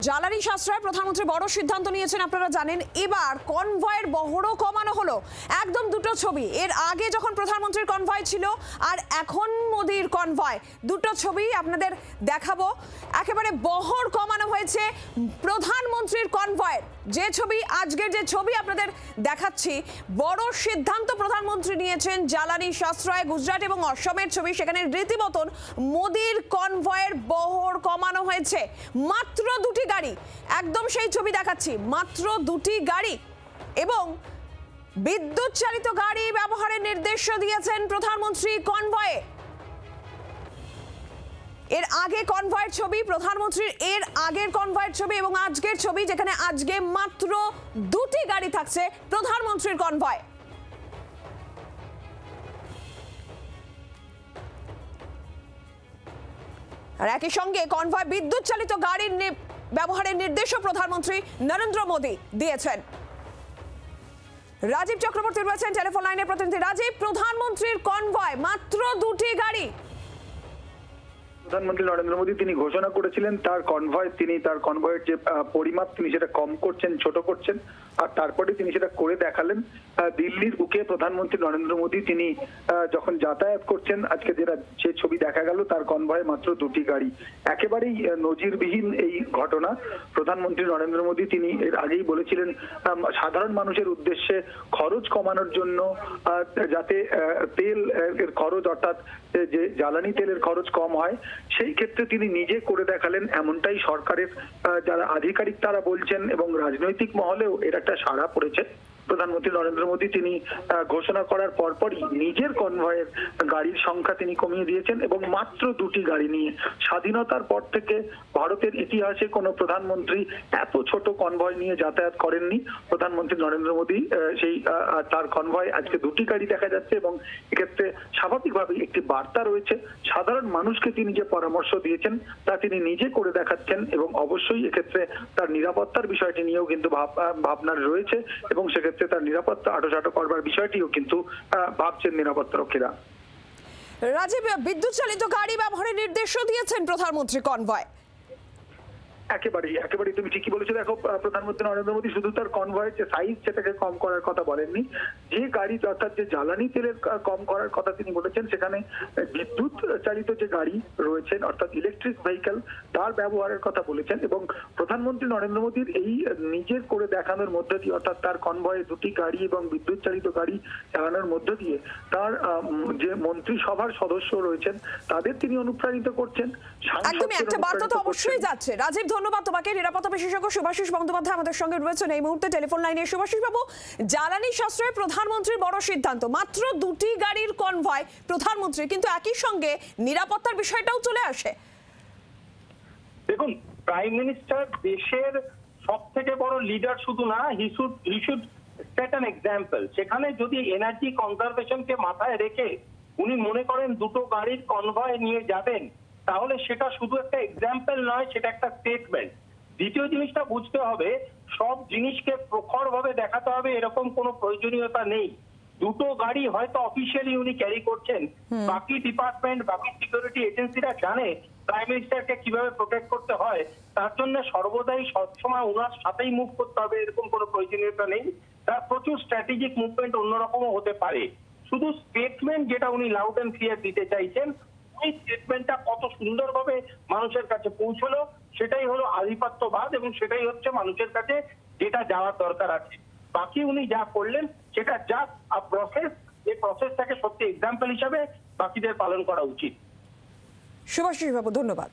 জ্বালানি সাশ্রয়ে প্রধানমন্ত্রী বড় সিদ্ধান্ত নিয়েছেন। আপনারা জানেন এবার কনভয়ের বহরও কমানো হলো। একদম দুটো ছবি, এর আগে যখন প্রধানমন্ত্রীর কনভয় ছিল আর এখন মোদির কনভয়, দুটো ছবি আপনাদের দেখাবো। একেবারে বহর কমানো হয়েছে প্রধানমন্ত্রীর কনভয়ের। যে ছবি, আজকের যে ছবি আপনাদের দেখাচ্ছি, বড় সিদ্ধান্ত প্রধানমন্ত্রী নিয়েছেন জ্বালানি সাশ্রয়। গুজরাট এবং অসমের ছবি, সেখানে রীতিমতন মোদির কনভয়ের বহর কমানো হয়েছে। মাত্র দুটি গাড়ি, একদম সেই ছবি দেখাচ্ছি, মাত্র দুটি গাড়ি এবং বিদ্যুৎ চালিত গাড়ি ব্যবহারের নির্দেশ দিয়েছেন প্রধানমন্ত্রী কনভয়ে। এর আগে কনভয়ের ছবি, প্রধানমন্ত্রীর এর আগের কনভয়ের ছবি এবং আজকের ছবি, যেখানে আজকে মাত্র দুটি গাড়ি থাকছে প্রধানমন্ত্রীর কনভয়। আর একই সঙ্গে কনভয় বিদ্যুৎ চালিত গাড়ির ব্যবহারের নির্দেশও প্রধানমন্ত্রী নরেন্দ্র মোদী দিয়েছেন। রাজীব চক্রবর্তী রয়েছেন টেলিফোন লাইনের প্রতিনিধি। রাজীব, প্রধানমন্ত্রীর কনভয়, মাত্র দুটি গাড়ি। প্রধানমন্ত্রী নরেন্দ্র মোদী তিনি ঘোষণা করেছিলেন তার কনভয়ের যে পরিমাপ তিনি সেটা কম করছেন, ছোট করছেন, আর তারপরে তিনি সেটা করে দেখালেন। দিল্লির বুকে প্রধানমন্ত্রী নরেন্দ্র মোদী তিনি যখন যাতায়াত করছেন, আজকে যে ছবি দেখা গেল তার কনভয়ে মাত্র দুটি গাড়ি। একেবারেই নজিরবিহীন এই ঘটনা। প্রধানমন্ত্রী নরেন্দ্র মোদী তিনি এর আগেই বলেছিলেন সাধারণ মানুষের উদ্দেশ্যে খরচ কমানোর জন্য, যাতে তেল এর খরচ, অর্থাৎ যে জ্বালানি তেলের খরচ কম হয়, সেই ক্ষেত্রে তিনি নিজে করে দেখালেন। এমনটাই সরকারের যারা আধিকারিক তারা বলছেন এবং রাজনৈতিক মহলেও এর একটা সাড়া পড়েছে। প্রধানমন্ত্রী নরেন্দ্র মোদী তিনি ঘোষণা করার পরপরই নিজের কনভয়ের গাড়ির সংখ্যা তিনি কমিয়ে দিয়েছেন এবং মাত্র দুটি গাড়ি নিয়ে। স্বাধীনতার পর থেকে ভারতের ইতিহাসে কোনো প্রধানমন্ত্রী এত ছোট কনভয় নিয়ে যাতায়াত করেননি। প্রধানমন্ত্রী নরেন্দ্র মোদী সেই তার কনভয় আজকে দুটি গাড়ি দেখা যাচ্ছে এবং এক্ষেত্রে স্বাভাবিকভাবেই একটি বার্তা রয়েছে। সাধারণ মানুষকে তিনি যে পরামর্শ দিয়েছেন তা তিনি নিজে করে দেখাচ্ছেন এবং অবশ্যই এক্ষেত্রে তার নিরাপত্তার বিষয়টি নিয়েও কিন্তু ভাবনার রয়েছে এবং সেক্ষেত্রে তার নিরাপত্তা আঁটোসাঁটো করবার বিষয়টিও কিন্তু ভাবছেন নিরাপত্তা রক্ষীরা। রাজীব, বিদ্যুৎ চালিত গাড়ি ব্যবহারের নির্দেশও দিয়েছেন প্রধানমন্ত্রী কনভয়। একেবারেই তুমি ঠিকই বলেছো। দেখো, প্রধানমন্ত্রী নরেন্দ্র মোদী শুধু তার কনভয়ের যে সাইজ সেটাকে কম করার কথা বলেননি, যে গাড়ি অর্থাৎ যে জ্বালানি তেলের কম করার কথা তিনি বলেছেন, সেখানে বিদ্যুৎ চালিত যে গাড়ি রয়েছেন অর্থাৎ ইলেকট্রিক ভেহিকেল তার ব্যবহারের কথা বলেছেন। এবং প্রধানমন্ত্রী নরেন্দ্র মোদীর এই নিজের করে দেখানোর মধ্য দিয়ে, অর্থাৎ তার কনভয়ে দুটি গাড়ি এবং বিদ্যুৎ চালিত গাড়ি চালানোর মধ্য দিয়ে তার যে মন্ত্রিসভার সদস্য রয়েছেন তাদের তিনি অনুপ্রাণিত করছেন। একদমই একটা বার্তা তো অবশ্যই যাচ্ছে। রাজীব, ধন্যবাদ তোমাকে। নিরাপত্তা বিশেষজ্ঞ শুভাশিস বন্দ্যোপাধ্যায় আমাদের সঙ্গে রয়েছেন এই মুহূর্তে টেলিফোন লাইনে। শুভাশিস বাবু, জ্বালানি সাশ্রয়ে প্রধানমন্ত্রীর বড় সিদ্ধান্ত, মাত্র দুটি গাড়ির কনভয় প্রধানমন্ত্রী, কিন্তু একই সঙ্গে নিরাপত্তার বিষয়টাও চলে আসে। দেখুন, প্রাইম মিনিস্টার দেশের সব থেকে বড় লিডার শুধু না, he should set an example. সেখানে যদি এনার্জি কনজারভেশনকে মাথায় রেখে উনি মনে করেন দুটো গাড়ির কনভয় নিয়ে যাবেন, তাহলে সেটা শুধু একটা এক্সাম্পল নয়, সেটা একটা স্টেটমেন্ট। দ্বিতীয় জিনিসটা বুঝতে হবে, সব জিনিসকে প্রখরভাবে দেখাতে হবে এরকম কোনো প্রয়োজনীয়তা নেই। দুটো গাড়ি হয়তো অফিসিয়ালি উনি ক্যারি করছেন, বাকি ডিপার্টমেন্ট, বাকি সিকিউরিটি এজেন্সিরা জানে প্রাইম মিনিস্টারকে কিভাবে প্রোটেক্ট করতে হয়। তার জন্য সর্বদাই সবসময় ওনার সাথেই মুভ করতে হবে এরকম কোনো প্রয়োজনীয়তা নেই। তার প্রচুর স্ট্র্যাটেজিক মুভমেন্ট অন্যরকমও হতে পারে। শুধু স্টেটমেন্ট যেটা উনি লাউড অ্যান্ড ক্লিয়ার দিতে চাইছেন, এই স্টেটমেন্টটা কত সুন্দরভাবে মানুষের কাছে পৌঁছলো, সেটাই হলো আধিপত্যবাদ এবং সেটাই হচ্ছে মানুষের কাছে যেটা যাওয়ার দরকার আছে। বাকি উনি যা করলেন সেটা জাস্ট আ প্রসেস। এই প্রসেসটাকে সত্যি এক্সাম্পল হিসাবে বাকিদের পালন করা উচিত। শুভাশিস বাবু, ধন্যবাদ।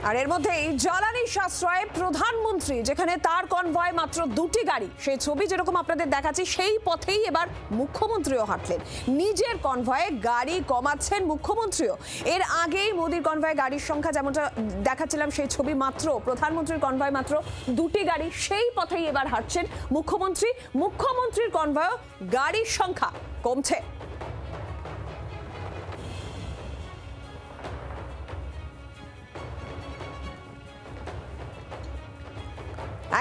আর এর মধ্যেই জ্বালানি সাশ্রয়ে প্রধানমন্ত্রী, যেখানে তার কনভয় মাত্র দুটি গাড়ি, সেই ছবি যেরকম আপনাদের দেখাচ্ছি, সেই পথেই এবার মুখ্যমন্ত্রীও হাঁটলেন। নিজের কনভয়ে গাড়ি কমাচ্ছেন মুখ্যমন্ত্রীও। এর আগেই মোদির কনভয়ে গাড়ির সংখ্যা যেমনটা দেখাচ্ছিলাম সেই ছবি, মাত্র প্রধানমন্ত্রীর কনভয় মাত্র দুটি গাড়ি, সেই পথেই এবার হাঁটছেন মুখ্যমন্ত্রী। মুখ্যমন্ত্রীর কনভয়ে গাড়ির সংখ্যা কমছে।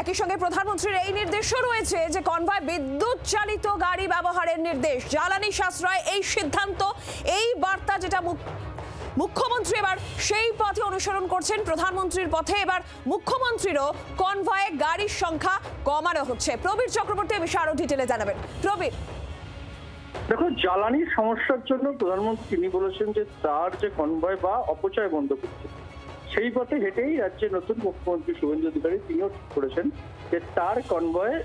একই সঙ্গে প্রধানমন্ত্রীর এই নির্দেশও রয়েছে যে কনভয় বিদ্যুৎ চালিত গাড়ি ব্যবহারের নির্দেশ। জ্বালানি সাশ্রয় এই সিদ্ধান্ত, এই বার্তা যেটা মুখ্যমন্ত্রী এবার সেই পথে অনুসরণ করছেন, প্রধানমন্ত্রীর পথে এবার মুখ্যমন্ত্রীরও কনভয়ে গাড়ির সংখ্যা কমানো হচ্ছে। প্রবীর চক্রবর্তী এ বিষয়ে আরো ডিটেলে জানাবেন। প্রবীর, দেখো, জ্বালানির সমস্যার জন্য প্রধানমন্ত্রী তিনি বলেছেন যে তার যে কনভয় বা অপচয় বন্ধ করছে, সেই পথে হেঁটেই রাজ্যের নতুন মুখ্যমন্ত্রী শুভেন্দু অধিকারী তিনিও ঠিক করেছেন যে তার কনভয়ে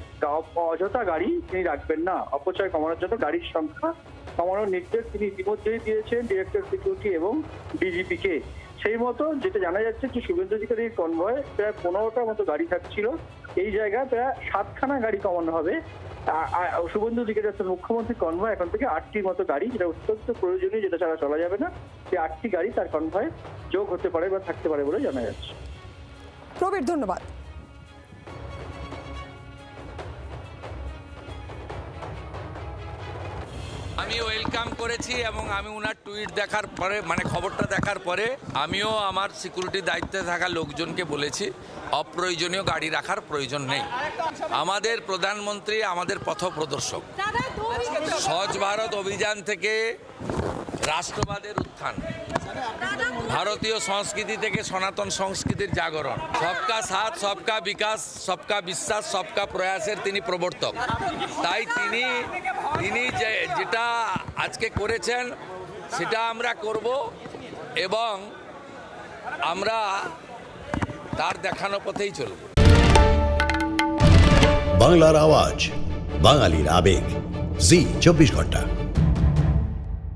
অযথা গাড়ি তিনি রাখবেন না। অপচয় কমানোর জন্য গাড়ির সংখ্যা কমানোর নির্দেশ তিনি ইতিমধ্যেই দিয়েছেন ডিরেক্টর সিকিউরিটি এবং ডিজিপি কে। সেই মতো যেটা জানা যাচ্ছে যে শুভেন্দু অধিকারীর কনভয়ে প্রায় 15টার মতো গাড়ি থাকছিল, এই জায়গায় প্রায় 7খানা গাড়ি কমানো হবে। শুভেন্দু অধিকারী অর্থাৎ মুখ্যমন্ত্রী কনভয় এখন থেকে 8টির মতো গাড়ি, যেটা অত্যন্ত প্রয়োজনীয়, যেটা ছাড়া চলা যাবে না, সেই 8টি গাড়ি তার কনভয় যোগ হতে পারে বা থাকতে পারে বলে জানা যাচ্ছে। প্রবীর ধন্যবাদ। আমি ওয়েলকাম করেছি এবং আমি ওনার টুইট দেখার পরে মানে খবরটা দেখার পরে আমিও আমার সিকিউরিটির দায়িত্বে থাকা লোকজনকে বলেছি অপ্রয়োজনীয় গাড়ি রাখার প্রয়োজন নেই। আমাদের প্রধানমন্ত্রী আমাদের পথপ্রদর্শক। স্বচ্ছ ভারত অভিযান থেকে রাষ্ট্রবাদের উত্থান, ভারতীয় সংস্কৃতি থেকে সনাতন সংস্কৃতির জাগরণ, সবকা সাথ সবকা বিকাশ সবকা বিশ্বাস সবকা প্রয়াসের তিনি প্রবর্তক। তাই তিনি যেটা আজকে করেছেন সেটা আমরা করব এবং আমরা তার দেখানো পথেই চলব। বাংলার আওয়াজ, বাঙালির আবেগ, জি 24 ঘন্টা।